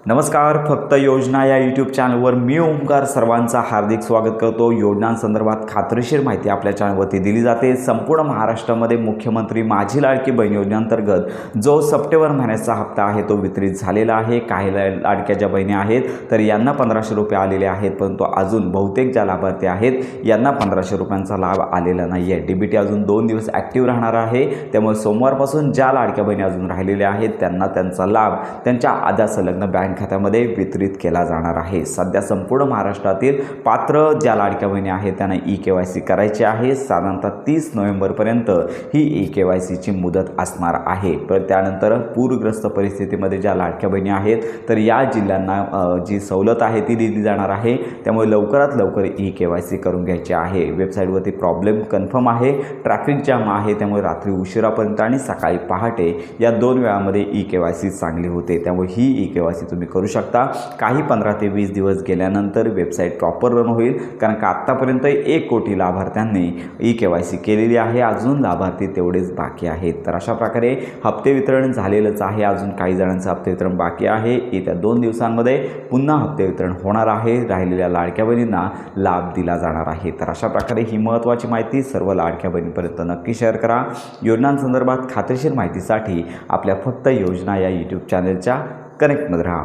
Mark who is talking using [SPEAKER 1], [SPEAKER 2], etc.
[SPEAKER 1] नमस्कार. फक्त योजना या यूट्यूब चॅनलवर मी ओमकार सर्वांचा हार्दिक स्वागत करतो. योजनांसंदर्भात खात्रीशीर माहिती आपल्या चॅनलवरती दिली जाते. संपूर्ण महाराष्ट्रामध्ये मुख्यमंत्री माझी लाडकी बहीण योजनेअंतर्गत जो सप्टेंबर महिन्याचा हप्ता आहे तो वितरित झालेला आहे. काही लाडक्या ज्या बहिणी आहेत तर यांना 1500 रुपये आलेले आहेत, परंतु अजून बहुतेक ज्या लाभार्थी आहेत यांना 1500 रुपयांचा लाभ आलेला नाही आहे. DBT अजून 2 दिवस ॲक्टिव्ह राहणार आहे. त्यामुळे सोमवारपासून ज्या लाडक्या बहिणी अजून राहिलेल्या आहेत त्यांना त्यांचा लाभ त्यांच्या आधार संलग्न बँक खात्यामध्ये वितरित केला जाणार आहे. सध्या संपूर्ण महाराष्ट्रातील पात्र ज्या लाडक्या बहिणी आहेत त्यांना EKYC करायची आहे. साधारणतः 30 नोव्हेंबरपर्यंत ही EKYCची मुदत असणार आहे. पण त्यानंतर पूरग्रस्त परिस्थितीमध्ये ज्या लाडक्या बहिणी आहेत तर या जिल्ह्यांना जी सवलत आहे ती दिली जाणार आहे. त्यामुळे लवकरात लवकर EKYC करून घ्यायची आहे. वेबसाईटवरती प्रॉब्लेम कन्फर्म आहे, ट्रॅफिक जॅम आहे, त्यामुळे रात्री उशिरापर्यंत आणि सकाळी पहाटे या 2 वेळामध्ये EKYC चांगली होते. त्यामुळे ही EKYC तुम्ही करू शकता. काही 15 ते 20 दिवस गेल्यानंतर वेबसाईट प्रॉपर रन होईल, कारण का आत्तापर्यंत 1 कोटी लाभार्थ्यांनी EKYC केलेली आहे. अजून लाभार्थी तेवढेच बाकी आहेत. तर अशा प्रकारे हप्ते वितरण झालेलंच आहे. अजून काही जणांचं हप्ते वितरण बाकी आहे. येत्या 2 दिवसांमध्ये पुन्हा हप्ते वितरण होणार आहे. राहिलेल्या लाडक्या बहिणींना लाभ दिला जाणार आहे. तर अशा प्रकारे ही महत्त्वाची माहिती सर्व लाडक्या बहिणींपर्यंत नक्की शेअर करा. योजनांसंदर्भात खात्रीशीर माहितीसाठी आपल्या फक्त योजना या यूट्यूब चॅनलच्या कनेक्टमध्ये राहा.